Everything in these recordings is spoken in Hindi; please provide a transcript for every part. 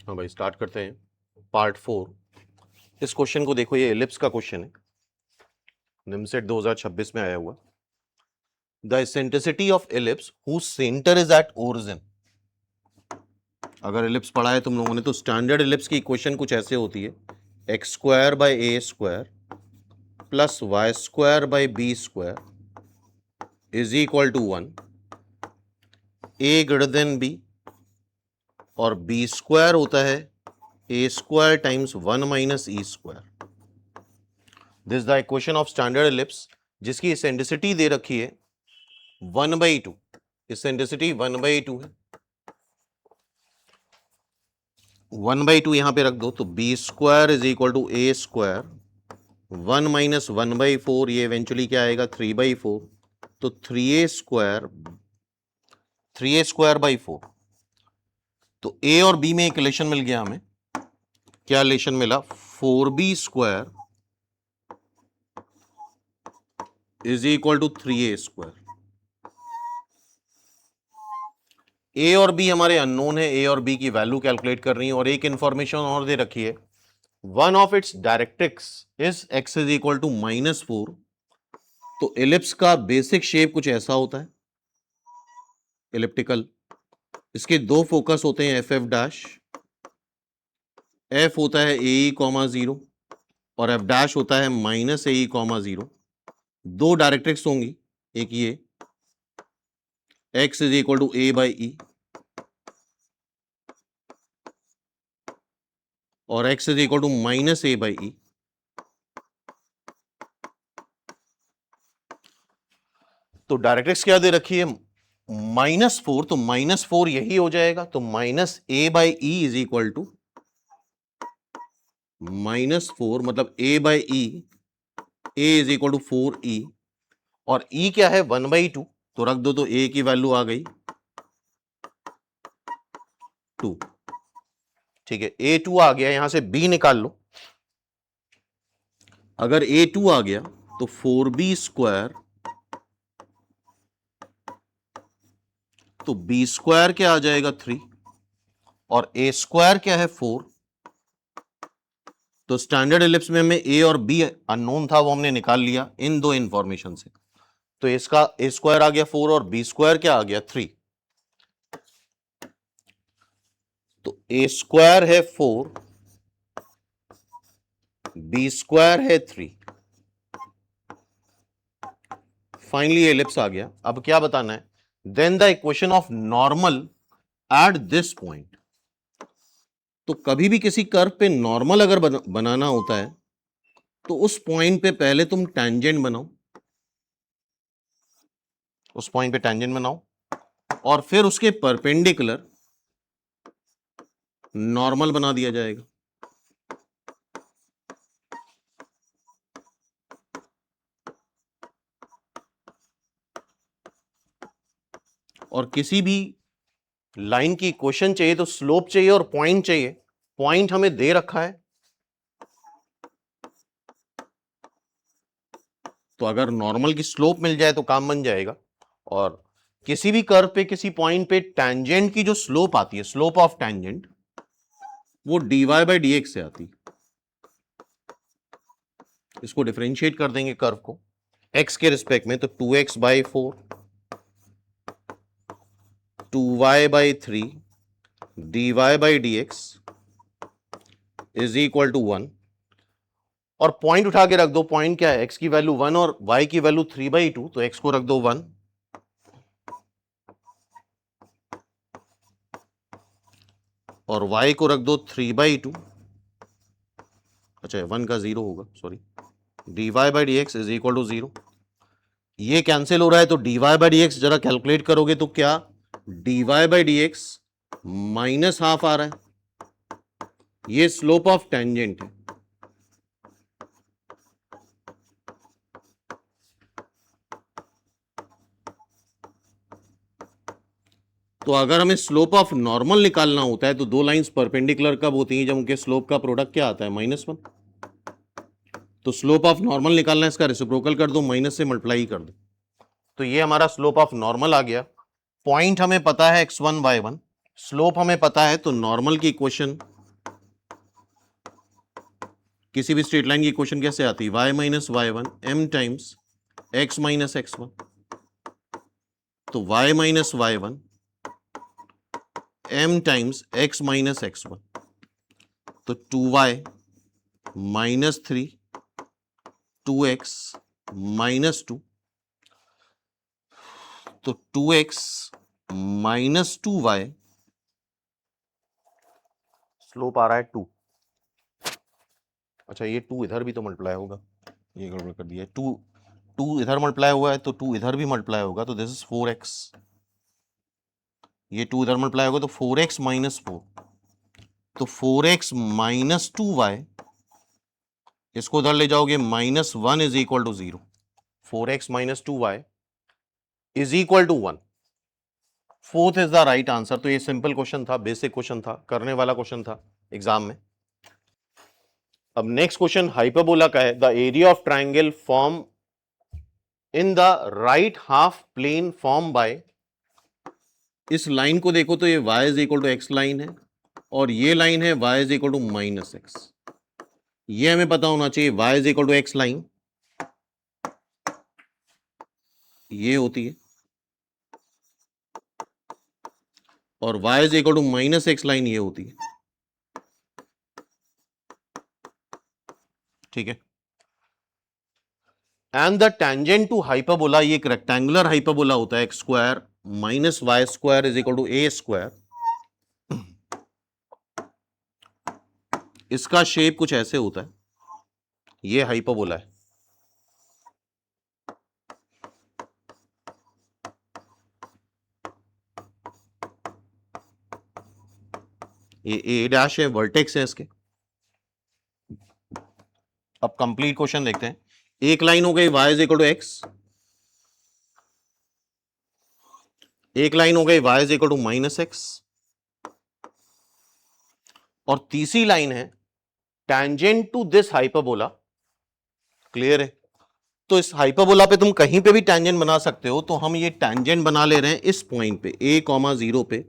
हाँ भाई, स्टार्ट करते हैं पार्ट 4। इस क्वेश्चन को देखो, ये एलिप्स का क्वेश्चन है, निमसेट 2026 में आया हुआ। The eccentricity of ellipse whose centre is at origin. अगर एलिप्स पढ़ा है तुम लोगों ने तो स्टैंडर्ड एलिप्स की इक्वेशन कुछ ऐसे होती है, X square by A square plus Y square by B square is equal to 1, A greater than B, और बी स्क्वायर होता है A square times 1 minus E square. This is the equation of standard ellipse, जिसकी एसेंट्रिसिटी दे रखी है 1/2। एसेंट्रिसिटी 1/2 है। 1/2 यहां पे रख दो तो B square is equal to A square 1 minus 1/4, ये इवेंचुअली क्या आएगा 3/4, तो 3a स्क्वायर बाई 4। तो ए और बी में एक रिलेशन मिल गया हमें। क्या रिलेशन मिला? 4b square is equal to 3a square. A और बी हमारे अननोन है, ए और बी की वैल्यू कैलकुलेट कर रही है, और एक इंफॉर्मेशन और दे रखी है, one of its directrix is x is equal to -4। तो एलिप्स का बेसिक शेप कुछ ऐसा होता है, एलिप्टिकल। इसके दो फोकस होते हैं, एफ डैश। एफ होता है ए कॉमा 0 और एफ डैश होता है माइनस ए कॉमा 0। दो डायरेक्ट्रिक्स होंगी, एक ये x is equal to A by E और x is equal to minus A by E. तो डायरेक्ट्रिक्स क्या दे रखी है? -4, तो -4 यही हो जाएगा, तो minus A by E is equal to -4, मतलब a बाई ई, a is equal to 4e, और e क्या है 1/2, तो रख दो, तो a की वैल्यू आ गई 2। ठीक है, a2 आ गया, यहां से b निकाल लो। अगर a2 आ गया तो 4b स्क्वायर, तो b स्क्वायर क्या आ जाएगा 3, और a स्क्वायर क्या है 4। तो स्टैंडर्ड एलिप्स में हमें a और b अननोन था, वो हमने निकाल लिया इन दो इंफॉर्मेशन से। तो इसका a स्क्वायर आ गया 4 और b स्क्वायर क्या आ गया 3। तो a स्क्वायर है 4, b स्क्वायर है 3। फाइनली एलिप्स आ गया। अब क्या बताना है? Then the equation of normal at this point. तो कभी भी किसी कर्व पे नॉर्मल अगर बनाना होता है तो उस पॉइंट पे पहले तुम टैंजेंट बनाओ, उस पॉइंट पे टैंजेंट बनाओ, और फिर उसके परपेंडिकुलर नॉर्मल बना दिया जाएगा। और किसी भी लाइन की इक्वेशन चाहिए तो स्लोप चाहिए और पॉइंट चाहिए। पॉइंट हमें दे रखा है, तो अगर नॉर्मल की स्लोप मिल जाए तो काम बन जाएगा। और किसी भी कर्व पे किसी पॉइंट पे टैंजेंट की जो स्लोप आती है, स्लोप ऑफ टैंजेंट, वो dy बाई dx से आती है। इसको डिफरेंशिएट कर देंगे कर्व को x के रिस्पेक्ट में, तो 2x by 4, 2y by 3 dy by dx is equal to 1। और पॉइंट उठा के रख दो, पॉइंट क्या है? x की वैल्यू 1 और y की वैल्यू 3/2, तो x को रख दो 1 और y को रख दो 3/2। अच्छा, 1 का 0 होगा, sorry. dy by dx is equal to 0। ये कैंसिल हो रहा है, तो dy बाई dx जरा कैलकुलेट करोगे तो क्या dy बाई dx -½ आ रहा है। ये स्लोप ऑफ टेंजेंट है। तो अगर हमें स्लोप ऑफ नॉर्मल निकालना होता है तो दो लाइंस परपेंडिकुलर कब होती हैं? जब उनके स्लोप का प्रोडक्ट क्या आता है? -1। तो स्लोप ऑफ नॉर्मल निकालना है, इसका रेसिप्रोकल कर दो, माइनस से मल्टीप्लाई कर दो। तो ये हमारा स्लोप ऑफ नॉर्मल आ गया। पॉइंट हमें पता है x1 y1, स्लोप हमें पता है, तो नॉर्मल की इक्वेशन किसी भी स्ट्रेट लाइन की इक्वेशन कैसे आती है, y minus Y one M times x minus X one. तो y minus Y one m times x minus X one, तो 2y माइनस 3 2x माइनस 2, तो 2x माइनस 2y, स्लोप आ रहा है 2। अच्छा, ये 2 इधर भी तो मल्टीप्लाई होगा, ये गड़बड़ कर दिया। 2 इधर मल्टीप्लाई हुआ है तो 2 इधर भी मल्टीप्लाई होगा, तो दिस इज 4x। ये 2 इधर मल्टीप्लाई होगा तो 4x माइनस 4, तो 4x माइनस 2y, इसको उधर ले जाओगे minus 1 is equal to 0। 4x minus 2y is equal to 1। Fourth is the right answer. तो ये सिंपल क्वेश्चन था, बेसिक क्वेश्चन था, करने वाला क्वेश्चन था एग्जाम में। अब नेक्स्ट क्वेश्चन हाइपरबोला का है। The area of triangle form in the right half plane form by, इस लाइन को देखो तो ये y is equal to X line है और ये लाइन है y is equal to minus X. ये हमें पता होना चाहिए, y is equal to X line ये होती है और y is equal to minus X line ये होती है। ठीक है। And the tangent to hyperbola, ये एक रेक्टेंगुलर हाइपरबोला होता है, X square minus Y square is equal to A square. इसका शेप कुछ ऐसे होता है, ये हाइपरबोला है। ये ए डैश है, वर्टेक्स है इसके। अब कंप्लीट क्वेश्चन देखते हैं। एक लाइन हो गई y is equal to X, एक लाइन हो गई y is equal to minus X, और तीसरी लाइन है tangent to this hyperbola. Clear है? तो इस हाइपरबोला पे तुम कहीं पे भी टेंजेंट बना सकते हो, तो हम ये टेंजेंट बना ले रहे हैं इस पॉइंट पे a,0 पे।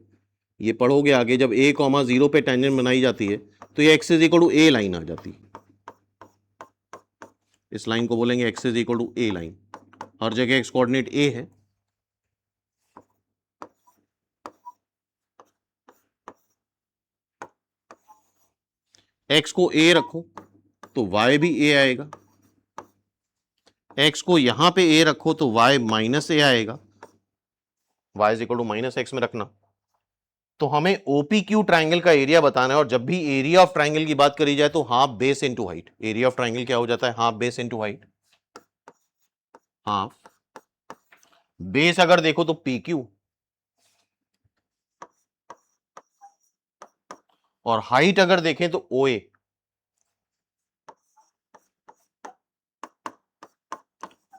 ये पढ़ोगे आगे, जब a,0 पे टेंजेंट बनाई जाती है तो ये x is equal to a line आ जाती है। इस लाइन को बोलेंगे x is equal to a line. हर जगह x कोऑर्डिनेट a है। x को a रखो तो y भी a आएगा, x को यहां पे a रखो तो y माइनस a आएगा, y is equal to minus X में रखना। तो हमें OPQ ट्राइंगल का एरिया बताना है, और जब भी एरिया ऑफ ट्राइंगल की बात करी जाए तो half base into height. Area of triangle क्या हो जाता है? Half base into height. Half base अगर देखो तो PQ, और हाइट अगर देखें तो OA।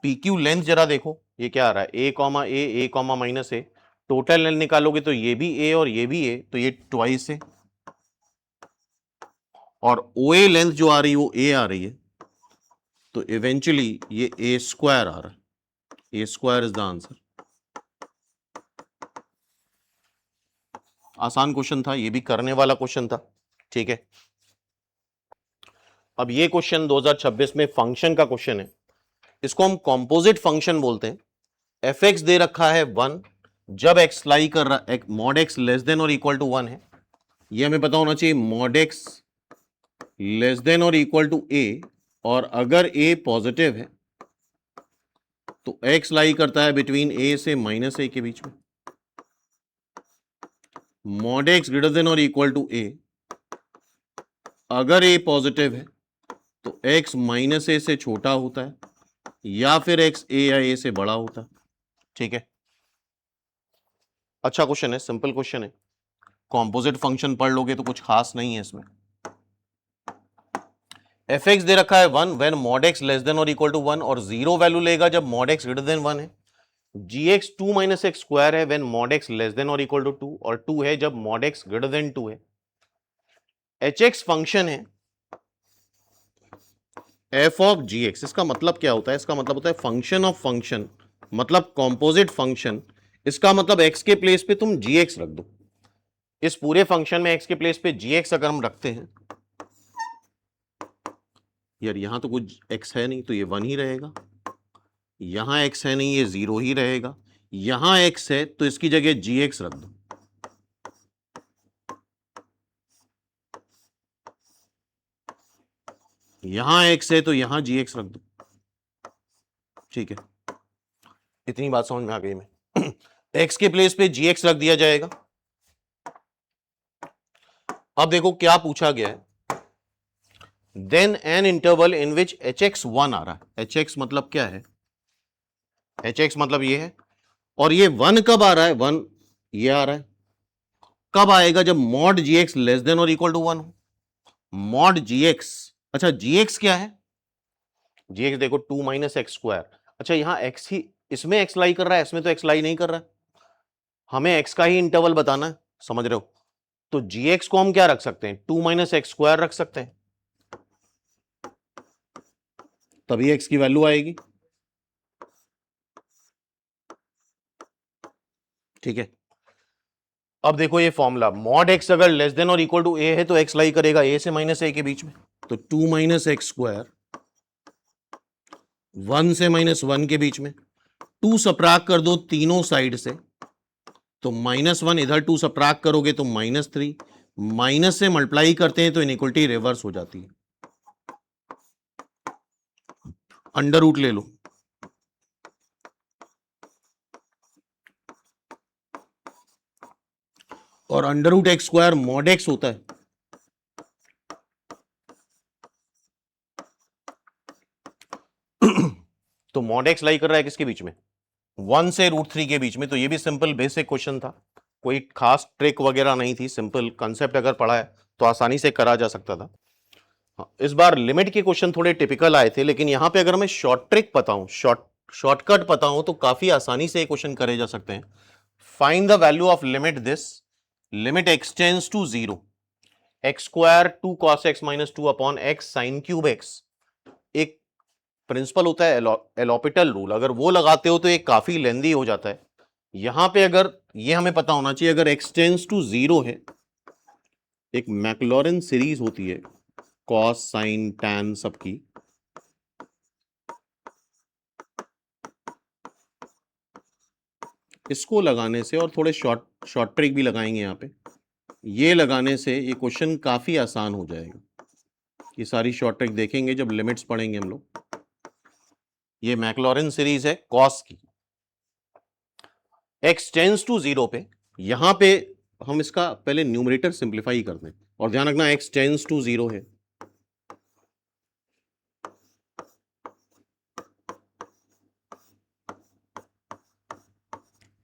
PQ लेंथ जरा देखो, ये क्या आ रहा है? a comma a comma minus a। Total length निकालोगे तो ये भी a और ये भी a, तो ये ट्वाइस है। और OA लेंथ जो आ रही है वो a आ रही है, तो इवेंचुअली ये a स्क्वायर आ रहा है। a square is the answer. आसान क्वेश्चन था, ये भी करने वाला क्वेश्चन था। ठीक है। अब ये क्वेश्चन 2026 में फंक्शन का क्वेश्चन है। इसको हम कंपोजिट फंक्शन बोलते हैं। fx दे रखा है 1, जब x लाई कर रहा है, मॉड x लेस देन और इक्वल टू 1 है। ये हमें पता होना चाहिए, मॉड x लेस देन और इक्वल टू a, और अगर a पॉजिटिव है तो x लाई करता है बिटवीन a से माइनस a के बीच में। मॉड x ग्रेटर देन और इक्वल टू a, अगर a पॉजिटिव है तो x माइनस a से छोटा होता है, या फिर x a या a से बड़ा होता है। ठीक है। अच्छा क्वेश्चन है, सिंपल क्वेश्चन है। कॉम्पोजिट फंक्शन पढ़ लोगे तो कुछ खास नहीं है इसमें। fx दे रखा है 1 when mod x less then और इक्वल टू 1, और 0 वैल्यू लेगा जब मॉड x ग्रेटर देन 1 है। gx 2 माइनस एक्स स्क्वायर है when mod x less then और इक्वल टू 2, और 2 है जब मॉड x ग्रेटर देन 2 है। hx फंक्शन है f ऑफ gx। इसका मतलब क्या होता है? इसका मतलब होता है फंक्शन ऑफ फंक्शन, मतलब कॉम्पोजिट फंक्शन। इसका मतलब x के प्लेस पे तुम gx रख दो। इस पूरे फंक्शन में x के प्लेस पे gx अगर हम रखते हैं यार यहाँ तो कुछ x है नहीं तो ये 1 ही रहेगा, यहाँ x है नहीं ये 0 ही रहेगा, यहाँ x है तो इसकी जगह gx रख दो। यहां x है तो यहां gx रख दो। ठीक है, इतनी बात समझ में आ गई में x के प्लेस पे gx रख दिया जाएगा। अब देखो क्या पूछा गया है, then an interval in which hx 1 आ रहा है। hx मतलब क्या है, hx मतलब ये है, और ये 1 कब आ रहा है, 1 ये आ रहा है, कब आएगा, जब मॉड gx लेस देन और इक्वल टू 1 हो। मॉड gx, अच्छा gx क्या है, gx देखो 2 माइनस एक्स स्क्वायर। अच्छा यहां x ही, इसमें x लाई कर रहा है, इसमें तो x लाई नहीं कर रहा है, हमें x का ही इंटरवल बताना है, समझ रहे हो। तो gx को हम क्या रख सकते हैं, 2 माइनस एक्स स्क्वायर रख सकते हैं, तभी x की वैल्यू आएगी। ठीक है, अब देखो ये फॉर्मूला, मॉड x अगर लेस देन और इक्वल टू a है तो x लाई करेगा a से माइनस a के बीच में, तो 2 माइनस एक्स स्क्वायर 1 से माइनस 1 के बीच में, 2 सब्ट्रैक्ट कर दो तीनों साइड से, तो -1 इधर 2 सब्ट्रैक्ट करोगे तो -3, माइनस से मल्टीप्लाई करते हैं तो इनइक्वलिटी रिवर्स हो जाती है, अंडर रूट ले लो, और under root X square mod X होता है। तो मॉड एक्स लाई कर रहा है किसके बीच में, 1 से √3 के बीच में। तो ये भी सिंपल बेसिक क्वेश्चन था, कोई खास ट्रिक वगैरह नहीं थी, सिंपल कंसेप्ट अगर पढ़ा है तो आसानी से करा जा सकता था। हाँ, इस बार लिमिट के क्वेश्चन थोड़े टिपिकल आए थे, लेकिन यहां पे अगर मैं शॉर्ट ट्रिक पता हूं, शॉर्टकट पता हूं, तो काफी आसानी से ये क्वेश्चन करे जा सकते हैं। Find the value of limit this, limit X tends to 0, X square 2 cos x minus 2 upon X sine cube X. एक प्रिंसिपल होता है एलोपिटल रूल, अगर वो लगाते हो तो ये काफी लेंदी हो जाता है। यहां पे अगर ये हमें पता होना चाहिए, अगर x टेंड्स टू 0 है, एक मैक्लॉरिन सीरीज होती है कॉस साइन टैन सबकी, इसको लगाने से, और थोड़े शॉर्ट ट्रिक भी लगाएंगे यहाँ पे, ये लगाने से ये क्वेश्चन काफी आसान हो जाएगा। ये सारी शॉर्ट ट्रिक देखेंगे जब लिमिट्स पढ़ेंगे हम लोग। ये मैक्लॉरिन सीरीज है कॉस की, x टेंड्स टू 0 पे, यहां पे हम इसका पहले न्यूमरेटर सिंप्लीफाई कर दें, और ध्यान रखना x टेंड्स टू 0 है,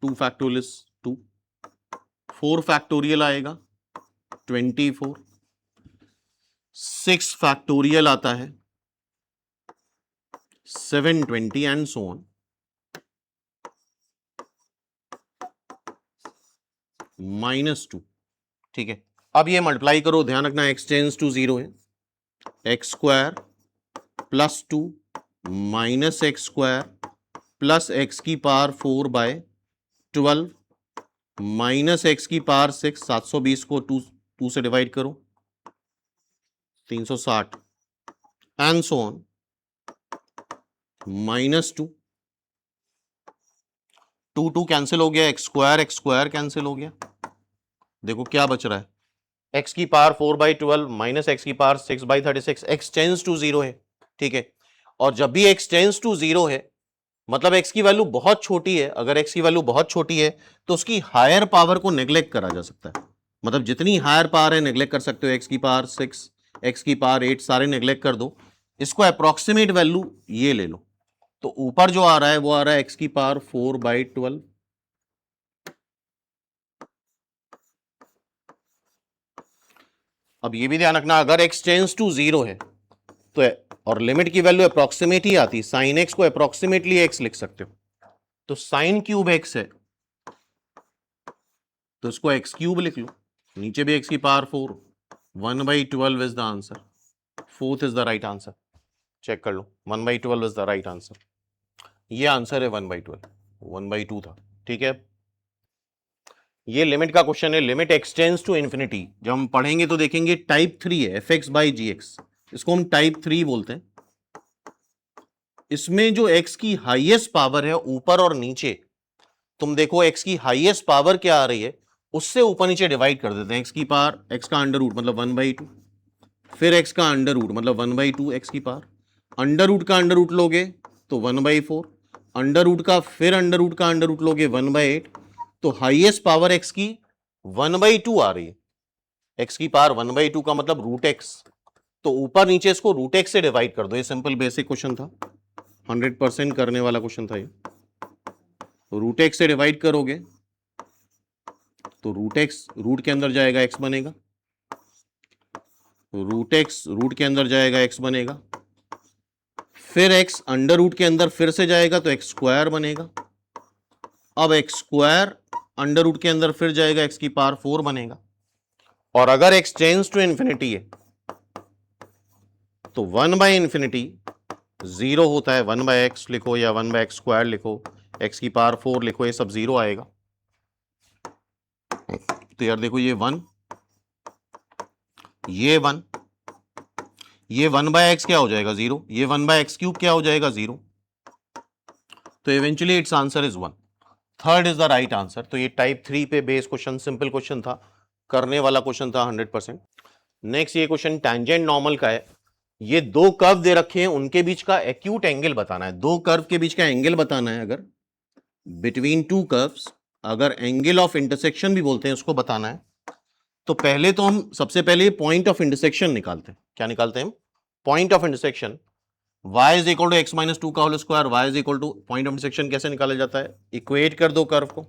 2 फैक्टोरियल 2, 4 फैक्टोरियल आएगा 24, 6 फैक्टोरियल आता है 720 एंड सो ऑन, -2। ठीक है, अब ये मल्टीप्लाई करो, ध्यान रखना x टेंड्स टू 0 है, X square plus 2 minus x square plus x की पावर 4/12 माइनस एक्स की पावर 6, 720 को 2 से डिवाइड करो, 360 एंड सो ऑन, -2, 2 कैंसिल हो गया, एक्स स्क्वायर कैंसिल हो गया, देखो क्या बच रहा है, x की पावर 4/12 माइनस एक्स की पावर 6/36, x टेंड्स टू 0 है। ठीक है, और जब भी x टेंड्स टू 0 है मतलब x की वैल्यू बहुत छोटी है, अगर x की वैल्यू बहुत छोटी है तो उसकी हायर पावर को नेग्लेक्ट करा जा सकता है, मतलब जितनी हायर पावर है नेग्लेक्ट कर सकते हो, x की पावर 6, x की पावर 8 सारे नेग्लेक्ट कर दो, इसको अप्रोक्सीमेट वैल्यू ये ले लो, तो ऊपर जो आ रहा है वो आ रहा है x की पावर 4/12। अब ये भी ध्यान रखना, अगर x टेंड्स टू 0 है तो, और लिमिट की वैल्यू अप्रोक्सीमेट ही आती, साइन एक्स को अप्रोक्सीमेटली एक्स लिख सकते हो, तो साइन क्यूब एक्स है तो इसको एक्स क्यूब लिख लो, नीचे भी एक्स की power 4, 1/12 is the answer, 4th is the right answer, check कर लो, 1/12 इज द राइट आंसर, ये आंसर है 1/12, 1/2 था। ठीक है, ये लिमिट का क्वेश्चन है, लिमिट एक्सटेंड्स टू इंफिनिटी, जब हम पढ़ेंगे तो देखेंगे टाइप 3 है, fx by gx, इसको हम टाइप 3 बोलते हैं। इसमें जो x की हाईएस्ट पावर है ऊपर और नीचे, तुम देखो x की हाईएस्ट पावर क्या आ रही है, उससे ऊपर नीचे डिवाइड कर देते हैं। x की पावर, x का अंडर रूट मतलब 1/2, फिर x का अंडर रूट मतलब 1/2 x की पावर, अंडर रूट का अंडर रूट लोगे तो 1/4, अंडर रूट का फिर अंडर रूट का अंडर रूट लोगे 1/8, तो हाईएस्ट पावर x की 1/2 आ रही है। x की पावर 1/2 का मतलब रूट x, तो ऊपर नीचे इसको रूट x से डिवाइड कर दो। ये सिंपल बेसिक क्वेश्चन था, 100% करने वाला क्वेश्चन था ये। रूट x से डिवाइड करोगे तो रूट x रूट के अंदर जाएगा x बनेगा, रूट x रूट के अंदर जाएगा x बनेगा, फिर x अंडर रूट के अंदर फिर से जाएगा तो x स्क्वायर बनेगा। अब x स्क्वायर अंडर रूट के अंदर फिर जाएगा, x की पावर 4 बनेगा। और अगर x टेंड्स टू इंफिनिटी है तो 1/∞ 0 होता है, 1/x लिखो या 1/x स्क्वायर लिखो, x की पावर 4 लिखो, ये सब 0 आएगा। तो यार देखो ये 1, ये 1, ये 1/x क्या हो जाएगा 0, ये 1/x³ क्या हो जाएगा 0। तो eventually it's answer is 1, third is the right answer. तो ये टाइप 3 पे बेस क्वेश्चन, सिंपल क्वेश्चन था, करने वाला क्वेश्चन था 100%। नेक्स्ट ये क्वेश्चन टेंजेंट नॉर्मल का है। ये दो कर्व दे रखे हैं, उनके बीच का एक्यूट एंगल बताना है। दो कर्व के बीच का एंगल बताना है, अगर बिटवीन टू कर्व्स, अगर एंगल ऑफ इंटरसेक्शन भी बोलते हैं उसको बताना है। तो पहले तो हम सबसे पहले पॉइंट ऑफ इंटरसेक्शन निकालते हैं। क्या निकालते हैं हम? Point of intersection. y is equal to x minus 2 का whole square, y is equal to, point of intersection कैसे निकाला जाता है? इक्वेट कर दो कर्व को,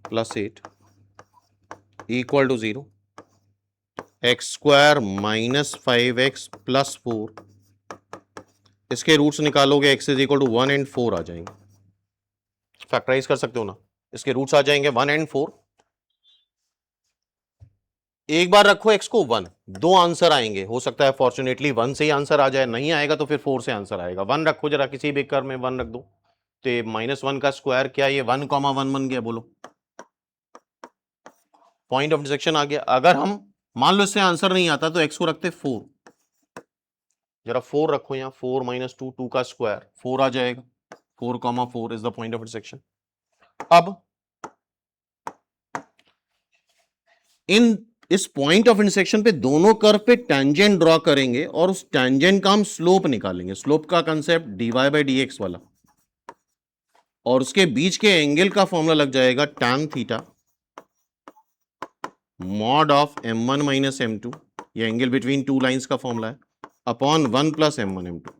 +8 equal to 0, X square minus 5x plus 4, इसके रूट्स निकालोगे x is equal to 1 and 4 आ जाएंगे। फैक्टराइज कर सकते हो ना, इसके रूट्स आ जाएंगे 1 एंड 4। एक बार रखो x को 1, दो आंसर आएंगे। हो सकता है फॉर्चुनेटली 1 से ही आंसर आ जाए, नहीं आएगा तो फिर 4 से आंसर आएगा। 1 रखो जरा, किसी भी कर्व में 1 रख दो, तो -1 का स्क्वायर क्या, ये 1,1 बन गया। बोलो, पॉइंट ऑफ इंटरसेक्शन आ गया। अगर हम मान लो इससे आंसर नहीं आता तो x को रखते 4, जरा 4 रखो यहां, 4 - 2, 2 का स्क्वायर 4 आ जाएगा। 4,4 is the point of intersection. अब इस पॉइंट ऑफ इंटरसेक्शन पे दोनों कर्व पे टेंजेंट ड्रॉ करेंगे और उस टेंजेंट का हम स्लोप निकालेंगे। स्लोप का कंसेप्ट dy/dx वाला, और उसके बीच के एंगल का फॉर्मूला लग जाएगा tan theta mod of m1 - m2, ये एंगल बिटवीन टू लाइंस का फॉर्मूला है, अपॉन 1 + m1 m2।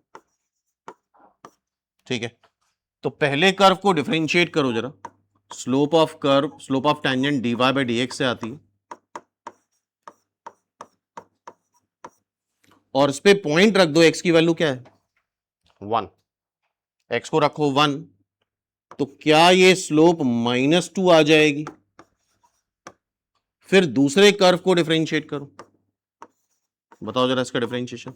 ठीक है, तो पहले कर्व को डिफरेंशिएट करो जरा। Slope of curve, slope of tangent dy/dx से आती है, और इस पे पॉइंट रख दो। x की वैल्यू क्या है 1, x को रखो 1, तो क्या ये स्लोप -2 आ जाएगी? फिर दूसरे कर्व को डिफरेंशिएट करो, बताओ जरा इसका डिफरेंशिएशन।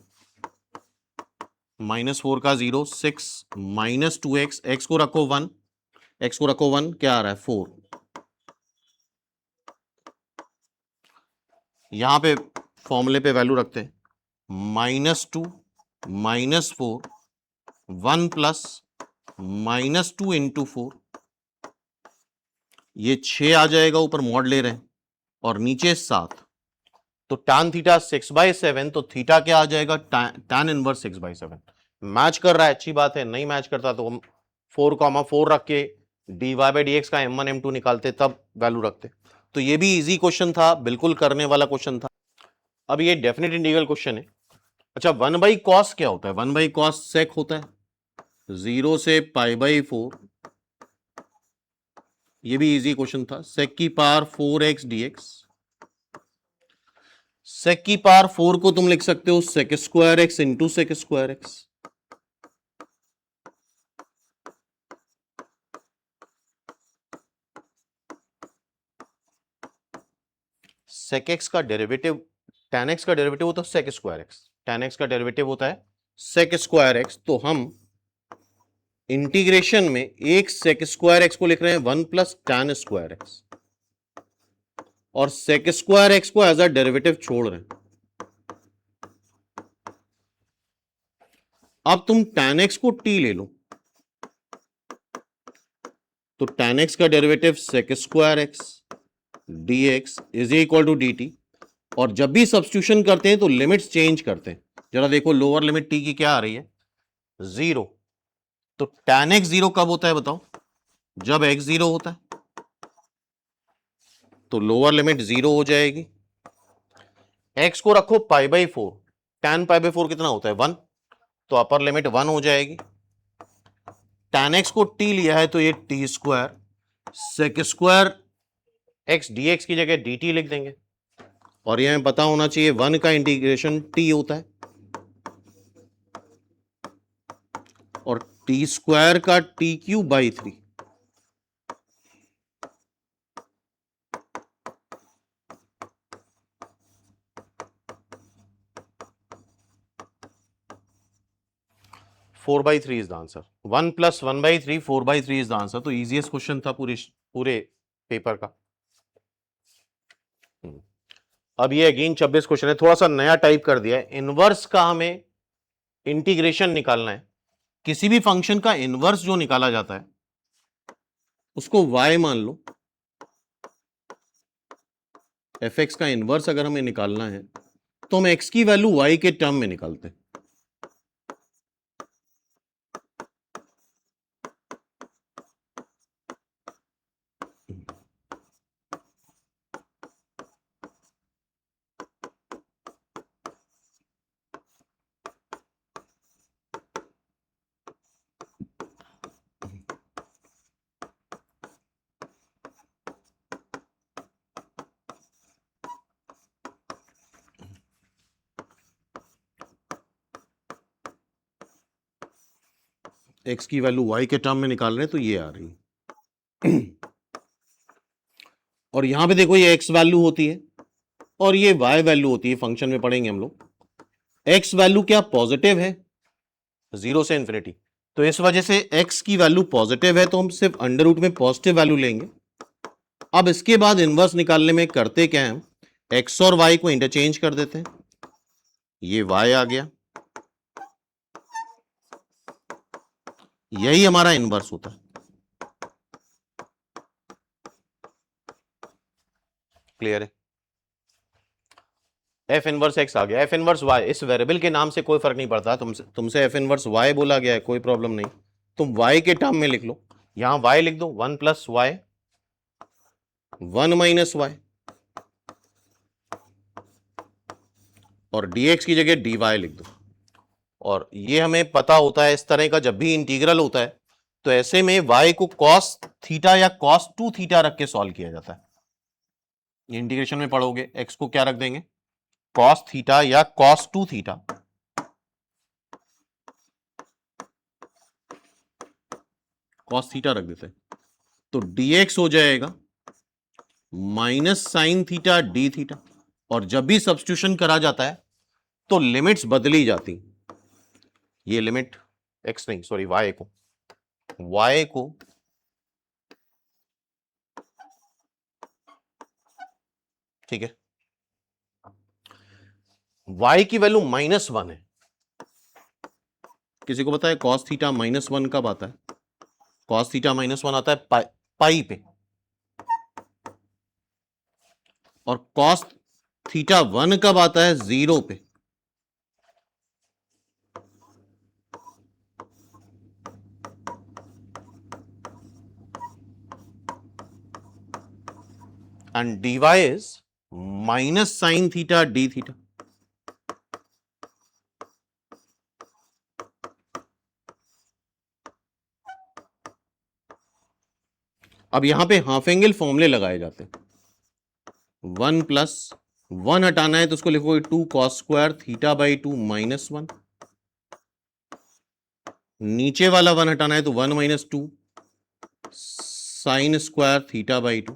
-4 का 0, 6 - 2x, x को रखो 1, x को रखो 1, क्या आ रहा है 4। यहां पे फॉर्मूले पे वैल्यू रखते हैं, -2 - 4, 1 प्लस -2 × 4, ये 6 आ जाएगा, ऊपर मॉड ले रहे हैं, और नीचे 7, तो tan थीटा 6/7, तो थीटा क्या आ जाएगा tan इनवर्स 6/7। मैच कर रहा है, अच्छी बात है। नहीं मैच करता तो हम 4,4 रख के dy/dx का m1 m2 निकालते, तब वैल्यू रखते। तो ये भी इजी क्वेश्चन था, बिल्कुल करने वाला क्वेश्चन था। अब ये डेफिनेट इंटीग्रल क्वेश्चन है। अच्छा, 1/cos क्या होता है? 1/cos सेक होता है, 0 से π/4। ये भी इजी क्वेश्चन था। सेक की पावर 4x dx, सेक की पावर 4 को तुम लिख सकते हो sec square X into sec square X. Sec X का डेरिवेटिव, tan x का डेरिवेटिव होता है sec square X, tan x का डेरिवेटिव होता है सेक स्क्वायर एक्स। तो हम इंटीग्रेशन में एक सेक स्क्वायर एक्स को लिख रहे हैं 1 प्लस tan स्क्वायर एक्स, और सेक स्क्वायर एक्स को एज अ डेरिवेटिव छोड़ रहे हैं। अब तुम tan x को t ले लो, तो tan x का derivative sec square X dx is equal to dt, और जब भी सब्स्टिट्यूशन करते हैं तो लिमिट्स चेंज करते हैं। जरा देखो लोअर लिमिट t की क्या आ रही है, 0। तो tan x 0 कब होता है बताओ, जब x 0 होता है, तो लोअर लिमिट 0 हो जाएगी। x को रखो pi by 4, tan pi by 4 कितना होता है 1, तो अपर लिमिट 1 हो जाएगी। tan x को t लिया है तो ये t square sec square x dx की जगह dt लिख देंगे, और यह हमें पता होना चाहिए 1 का इंटीग्रेशन t होता है, और टी स्क्वायर का T cube by 3। Four by three is the answer, 1 plus 1/3 4/3 is the answer. तो इजीएस्ट क्वेश्चन था पूरे पेपर का। अब ये अगेन 26 क्वेश्चन है, थोड़ा सा नया टाइप कर दिया है। इनवर्स का हमें इंटीग्रेशन निकालना है। किसी भी फंक्शन का इनवर्स जो निकाला जाता है उसको y मान लो, fx का इनवर्स अगर हमें निकालना है तो हम x की वैल्यू y के टर्म में निकालते हैं। x की वैल्यू y के टर्म में निकाल रहे हैं तो ये आ रही है। और यहां पे देखो ये x वैल्यू होती है और ये y वैल्यू होती है, फंक्शन में पढ़ेंगे हम लोग। x वैल्यू क्या पॉजिटिव है 0 से इंफिनिटी, तो इस वजह से x की वैल्यू पॉजिटिव है तो हम सिर्फ अंडर रूट में पॉजिटिव वैल्यू लेंगे। अब इसके बाद इनवर्स निकालने में करते क्या है, हम x और y को इंटरचेंज कर देते हैं, ये y आ गया, यही हमारा इनवर्स होता है। क्लियर है? एफ इनवर्स एक्स आ गया, एफ इनवर्स वाई, इस वेरिएबल के नाम से कोई फर्क नहीं पड़ता, तुमसे एफ इनवर्स वाई बोला गया है, कोई प्रॉब्लम नहीं, तुम वाई के टर्म में लिख लो। यहां वाई लिख दो 1 प्लस वाई 1 माइनस वाई, और dx की जगह dy लिख दो। और ये हमें पता होता है इस तरह का जब भी इंटीग्रल होता है तो ऐसे में y को cos थीटा या cos 2 थीटा रख के सॉल्व किया जाता है। ये इंटीग्रेशन में पढ़ोगे, x को क्या रख देंगे cos थीटा या cos 2 थीटा, cos थीटा रख देते हैं, तो dx हो जाएगा minus sine theta D theta. और जब भी सब्स्टिट्यूशन करा जाता है तो लिमिट्स बदली जाती, ये लिमिट x नहीं सॉरी y को ठीक है, y की वैल्यू -1 है। किसी को पता है cos थीटा -1 कब आता है? cos थीटा -1 आता है पाई पे, और cos थीटा 1 कब आता है? 0 पे। and dy is minus sin theta d theta। अब यहां पे हाफ एंगल फॉर्मूले लगाए जाते हैं। 1 प्लस 1 हटाना है तो उसको लिखोगे 2 cos स्क्वायर थीटा बाई 2 -1, नीचे वाला 1 हटाना है तो 1 minus 2 sine square theta by 2।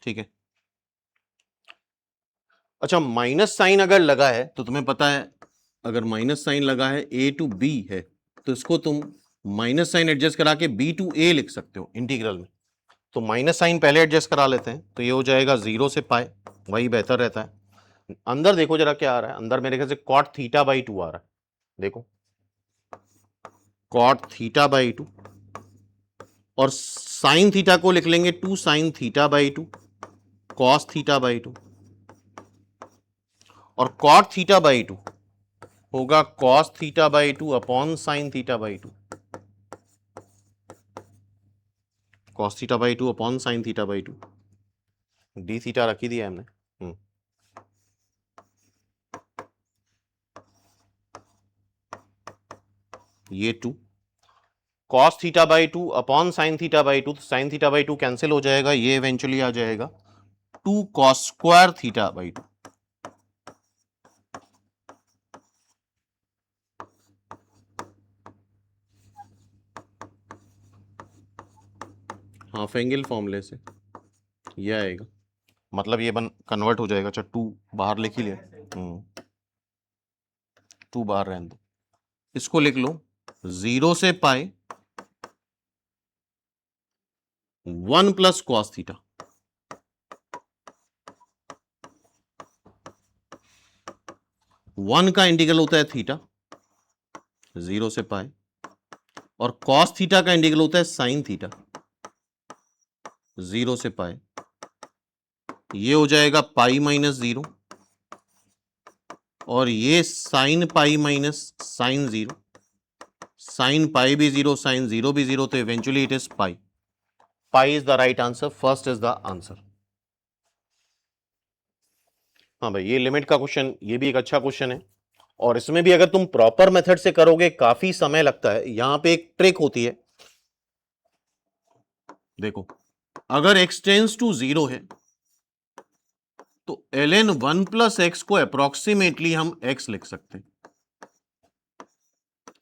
ठीक है। अच्छा, माइनस साइन अगर लगा है तो तुम्हें पता है, अगर माइनस साइन लगा है ए टू बी है तो इसको तुम माइनस साइन एडजस्ट करा के बी टू ए लिख सकते हो इंटीग्रल में। तो माइनस साइन पहले एडजस्ट करा लेते हैं, तो ये हो जाएगा 0 से पाई, वही बेहतर रहता है। अंदर देखो जरा क्या आ रहा है, अंदर मेरे ख्याल से कॉट थीटा बाई 2 आ रहा है। देखो कॉट थीटा बाई 2, और साइन थीटा को लिख लेंगे 2 sine theta by 2 cos theta by 2, और कॉट थीटा बाई 2 होगा cos theta by 2 upon sine theta by 2, cos theta by 2 upon sine theta by 2, D theta रखी दिया हमने। ये 2 cos theta by 2 upon sine theta by 2, sine theta by 2 cancel हो जाएगा, ये इवेंचुअली आ जाएगा 2 cos square theta by 2। Half angle फॉर्मूले से ये आएगा, मतलब ये कन्वर्ट हो जाएगा। अच्छा 2 बाहर लिख ही लिया, 2 बाहर रहने दो, इसको लिख लो 0 से पाई 1 प्लस कॉस थीटा, 1 का इंटीग्रल होता है थीटा 0 से पाई, और कॉस थीटा का इंटीग्रल होता है साइन थीटा 0 से पाई। ये हो जाएगा पाई माइनस 0, और ये sine pi minus sine 0, sine pi भी 0 साइन 0 भी 0, तो eventually it is pi. Pi is the right answer, first is the answer. हाँ भाई, ये लिमिट का क्वेश्चन, ये भी एक अच्छा क्वेश्चन है, और इसमें भी अगर तुम प्रॉपर मेथड से करोगे काफी समय लगता है। यहां पे एक ट्रिक होती है, देखो अगर x टेंस टू 0 है तो ln 1 प्लस एक्स को अप्रोक्सीमेटली हम x लिख सकते हैं,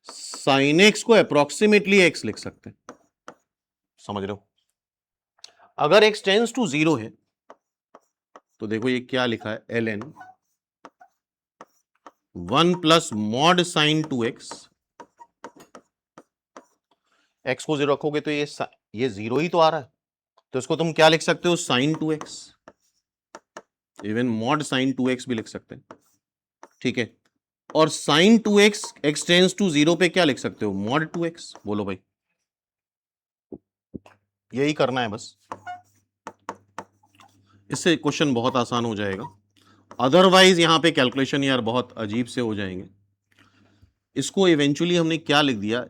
साइन x को अप्रोक्सीमेटली x लिख सकते हैं, समझ रहे हो। अगर x टेंस टू 0 है तो देखो ये क्या लिखा है, ln 1 plus mod sine 2x, x को 0 रखोगे तो ये 0 ही तो आ रहा है, तो इसको तुम क्या लिख सकते हो, sign 2x, even mod sine 2x भी लिख सकते हैं, ठीक है। और sign 2x x tends to 0 पे क्या लिख सकते हो, मॉड 2x। बोलो भाई, यही करना है बस, इससे क्वेश्चन बहुत आसान हो जाएगा। अदरवाइज यहां पे कैलकुलेशन यार बहुत अजीब से हो जाएंगे। इसको इवेंचुअली हमने क्या लिख दिया,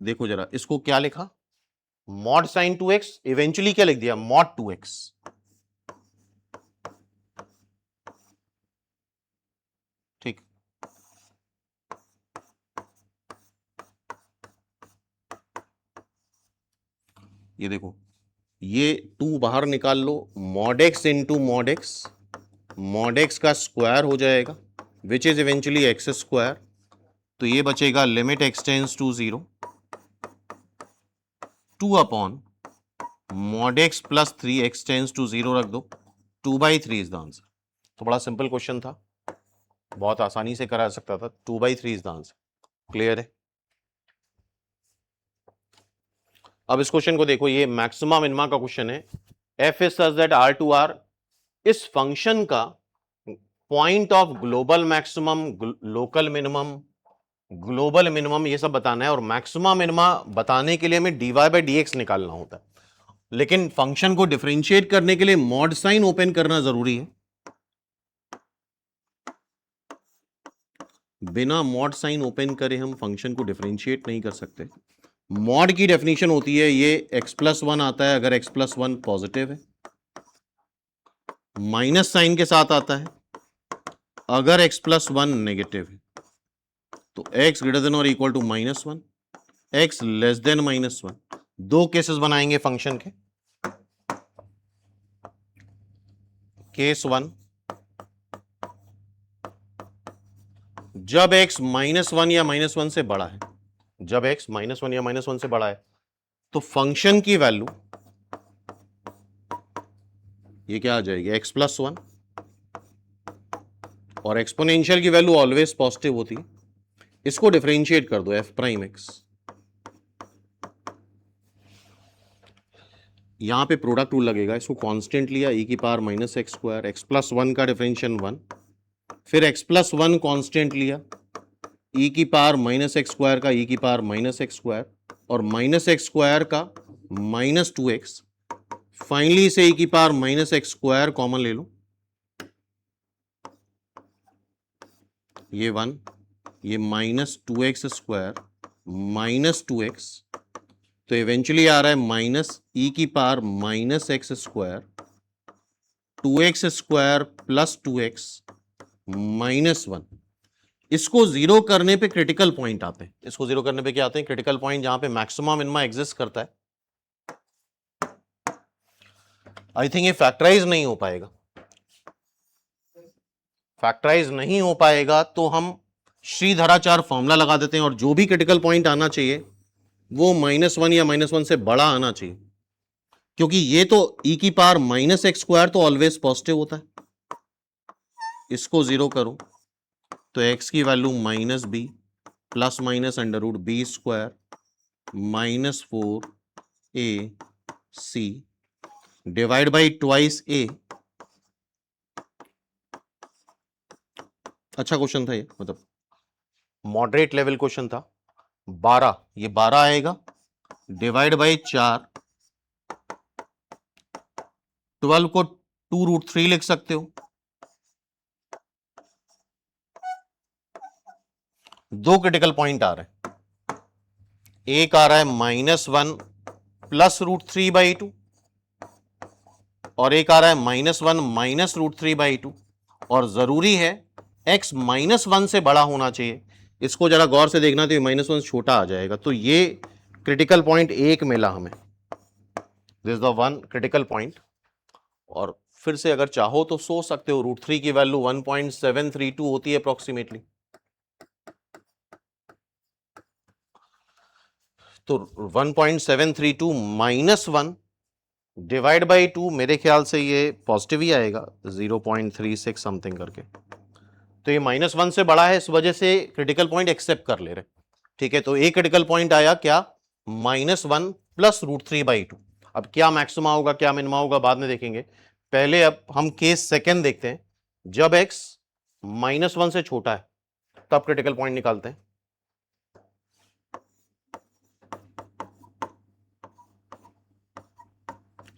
देखो जरा, इसको क्या लिखा, मॉड साइन 2x, इवेंचुअली क्या लिख दिया, मॉड 2x। ठीक, ये देखो, ये 2 बाहर निकाल लो, mod x into mod x, mod x का स्क्वायर हो जाएगा which is eventually X square, तो ये बचेगा limit x tends to 0 2 upon mod x plus 3 x tends to 0 रख दो, 2/3 इज द आंसर। तो बड़ा सिंपल क्वेश्चन था, बहुत आसानी से करा सकता था, 2/3 इज द आंसर। क्लियर है। अब इस क्वेश्चन को देखो, ये मैक्सिमा मिनिमा का क्वेश्चन है। f is such that r to r, इस फंक्शन का point of global maximum, local minimum, global minimum, ये सब बताना है, और मैक्सिमा मिनिमा बताने के लिए हमें dy बाई dx निकालना होता है। लेकिन फंक्शन को डिफरेंशिएट करने के लिए मॉड साइन ओपन करना जरूरी है, बिना मॉड साइन ओपन करे हम फंक्शन को डिफरेंशिएट नहीं कर सकते। मॉड की डेफिनेशन होती है, ये x+1 आता है अगर x+1 पॉजिटिव है, माइनस साइन के साथ आता है अगर x+1 नेगेटिव है, तो x ग्रेटर देन और equal to -1, x less than -1। दो केसेस बनाएंगे फंक्शन के। केस 1, जब x -1 या -1 से बड़ा है, जब x -1 या -1 से बड़ा है तो फंक्शन की वैल्यू ये क्या आ जाएगी x+1, और एक्सपोनेंशियल की वैल्यू ऑलवेज पॉजिटिव होती है। इसको डिफरेंशिएट कर दो f'(x), यहां पे प्रोडक्ट रूल लगेगा, इसको कांस्टेंट लिया e⁻⁻x², x+1 का डिफरेंशियल 1, फिर x+1 कांस्टेंट लिया e⁻⁻x² का e⁻⁻x² और -x² का -2x, फाइनली से e⁻⁻x² कॉमन ले लो, ये 1, ये -2x² -2x, तो इवेंचुअली आ रहा है -e⁻⁻x², 2x² प्लस 2x -1। इसको जीरो करने पे क्रिटिकल पॉइंट आते हैं, इसको जीरो करने पे क्या आते हैं, क्रिटिकल पॉइंट, जहां पे मैक्सिमा मिनिमा एग्जिस्ट करता है। आई थिंक ये फैक्टराइज नहीं हो पाएगा, फैक्टराइज नहीं हो पाएगा तो हम श्रीधराचार्य फॉर्मूला लगा देते हैं, और जो भी क्रिटिकल पॉइंट आना चाहिए वो -1 या -1 से बड़ा आना चाहिए, क्योंकि ये तो e⁻⁻x² तो ऑलवेज पॉजिटिव होता है। इसको जीरो करो तो x की value -b plus minus √b² -4ac divide by twice a। अच्छा क्वेश्चन था ये, मतलब मॉडरेट लेवल क्वेश्चन था। 12, ये 12 आएगा, डिवाइड बाई 4, 12 को 2√3 लिख सकते हो। दो क्रिटिकल पॉइंट आ रहे हैं, एक आ रहा है -1 प्लस √3/2 और एक आ रहा है -1 माइनस √3/2, और जरूरी है x -1 से बड़ा होना चाहिए। इसको जरा गौर से देखना, तो ये -1 छोटा आ जाएगा, तो ये क्रिटिकल पॉइंट एक मिला हमें, this is the one critical point. और फिर से अगर चाहो तो सोच सकते हो, √3 की वैल्यू 1.732 होती है अप्रोक्सीमेटली, तो 1.732 -1 डिवाइड बाई 2, मेरे ख्याल से ये पॉजिटिव ही आएगा, 0.36 समथिंग करके, तो ये -1 से बड़ा है, इस वजह से क्रिटिकल पॉइंट एक्सेप्ट कर ले रहे। ठीक है, तो एक क्रिटिकल पॉइंट आया क्या, -1 प्लस √3/2। अब क्या मैक्सिमा होगा क्या मिनिमा होगा बाद में देखेंगे, पहले अब हम केस सेकंड देखते हैं, जब x -1 से छोटा है तब क्रिटिकल पॉइंट निकालते हैं।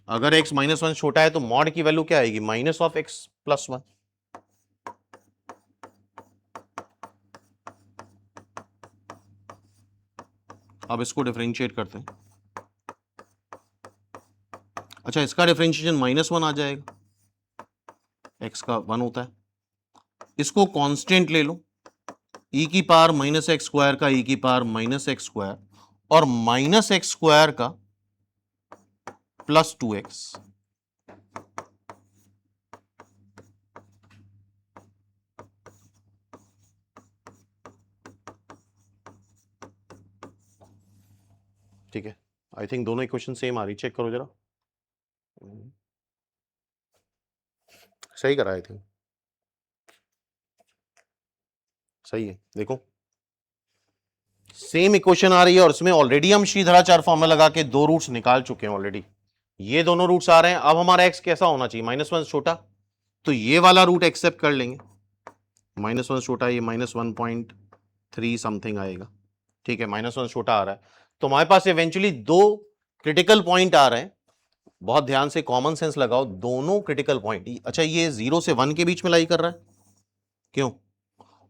अगर x -1 छोटा है तो मॉड की वैल्यू क्या आएगी, -(x+1). अब इसको डिफरेंशिएट करते हैं। अच्छा, इसका डिफरेंशिएशन -1 आ जाएगा, x का 1 होता है, इसको कांस्टेंट ले लो, e⁻⁻x² का e⁻⁻x² और -x² का +2x, ठीक है। आई थिंक दोनों इक्वेशन सेम आ रही, चेक करो जरा, सही करा, आई थिंक सही है। देखो सेम इक्वेशन आ रही है, और इसमें ऑलरेडी हम श्रीधराचार्य फॉर्मूला लगा के दो रूट्स निकाल चुके हैं ऑलरेडी, ये दोनों रूट्स आ रहे हैं। अब हमारा x कैसा होना चाहिए, -1 छोटा, तो ये वाला रूट एक्सेप्ट कर लेंगे, -1 छोटा, ये -1.3 समथिंग आएगा। ठीक है, -1 छोटा आ रहा है, तो हमारे पास इवेंचुअली दो क्रिटिकल पॉइंट आ रहे हैं। बहुत ध्यान से कॉमन सेंस लगाओ, दोनों क्रिटिकल पॉइंट, अच्छा ये 0 से 1 के बीच में लाई कर रहा है, क्यों,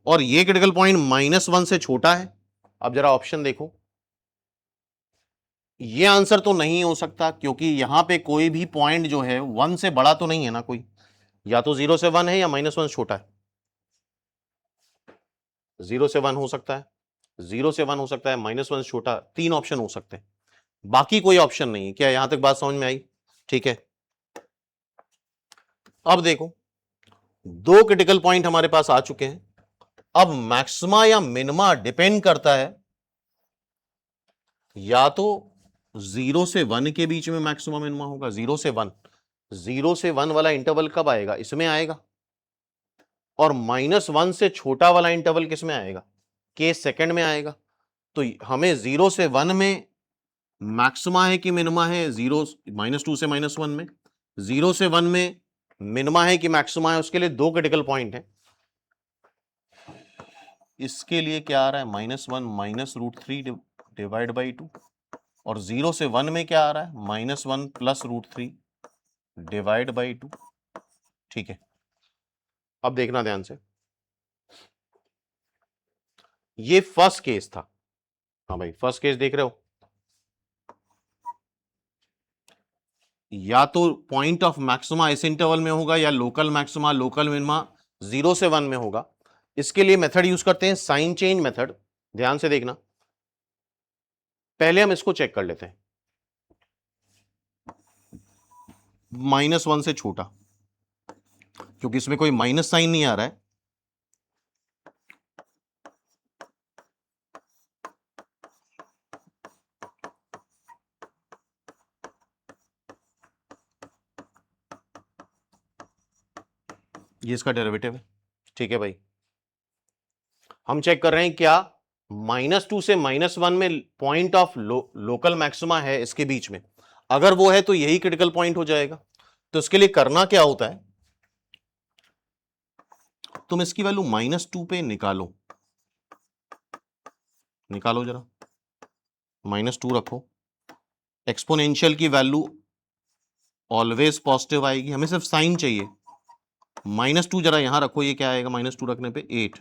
और ये क्रिटिकल पॉइंट -1 से छोटा है। अब जरा ऑप्शन देखो, ये आंसर तो नहीं हो सकता, क्योंकि यहां पे कोई भी पॉइंट जो है 1 से बड़ा तो नहीं है ना कोई, या तो 0 से 1 है या -1 छोटा है। 0 से 1 हो सकता है, 0 से 1 हो सकता है, -1 छोटा, 3 ऑप्शन हो सकते हैं, बाकी कोई ऑप्शन नहीं है। क्या यहां तक बात समझ में आई? ठीक है, अब देखो दो क्रिटिकल पॉइंट हमारे पास आ चुके हैं। अब मैक्सिमा या मिनिमा डिपेंड करता है या तो 0 से 1 के बीच में मैक्सिमा मिनिमा होगा, 0 से 1, 0 से 1 वाला इंटरवल कब आएगा? इसमें आएगा। और -1 से छोटा वाला इंटरवल किस में आएगा? केस सेकंड में आएगा। तो हमें 0 से 1 में मैक्सिमा है कि मिनिमा है? -2 से -1 में। 0 से 1 में मिनिमा है कि मैक्सिमा है? उसके लिए दो क्रिटिकल पॉइंट है। इसके लिए क्या आ रहा है? -1 -√3 डिवाइड बाई 2। और 0 से 1 में क्या आ रहा है? -1 + √3 डिवाइड बाई 2। ठीक है, अब देखना ध्यान से, ये फर्स्ट केस था। हाँ भाई, फर्स्ट केस देख रहे हो? या तो पॉइंट ऑफ मैक्सिमा इस इंटरवल में होगा या लोकल मैक्सिमा लोकल मिनिमा 0 से 1 में होगा। इसके लिए मेथड यूज करते हैं साइन चेंज मेथड। ध्यान से देखना, पहले हम इसको चेक कर लेते हैं। -1 से छोटा, क्योंकि इसमें कोई माइनस साइन नहीं आ रहा है। ये इसका डेरिवेटिव है। ठीक है भाई, हम चेक कर रहे हैं क्या -2 से -1 में पॉइंट ऑफ लोकल मैक्सिमा है इसके बीच में। अगर वो है तो यही क्रिटिकल पॉइंट हो जाएगा। तो इसके लिए करना क्या होता है, तुम इसकी वैल्यू -2 पे निकालो। निकालो जरा, -2 रखो। एक्सपोनेंशियल की वैल्यू ऑलवेज पॉजिटिव आएगी, हमें सिर्फ साइन चाहिए। -2 जरा यहां रखो, ये क्या आएगा -2 रखने पे? 8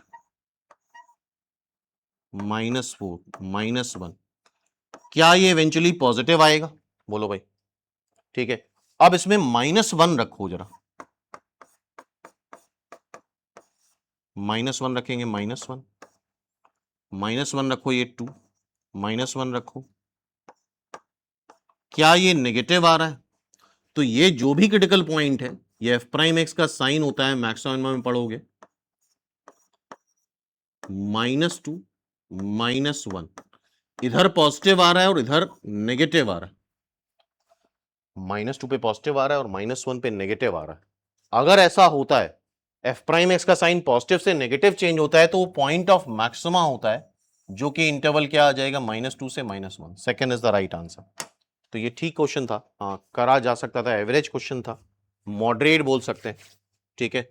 -4 -1। क्या ये इवेंचुअली पॉजिटिव आएगा? बोलो भाई। ठीक है, अब इसमें -1 रखो जरा। -1 रखेंगे, -1 -1 रखो, ये 2 -1 रखो। क्या ये नेगेटिव आ रहा है? तो ये जो भी क्रिटिकल पॉइंट है, ये f' का साइन होता है, मैक्सिमम में पढ़ोगे। -2 -1 इधर पॉजिटिव आ रहा है और इधर नेगेटिव आ रहा है। -2 पे पॉजिटिव आ रहा है और -1 पे नेगेटिव आ रहा है। अगर ऐसा होता है, f' का साइन पॉजिटिव से नेगेटिव चेंज होता है, तो वो पॉइंट ऑफ मैक्सिमा होता है, जो कि इंटरवल क्या आ जाएगा? -2 से -1। Second is the right answer. तो ये ठीक क्वेश्चन था, हाँ करा जा सकता था, एवरेज क्वेश्चन था, मॉडरेट बोल सकते हैं। ठीक है,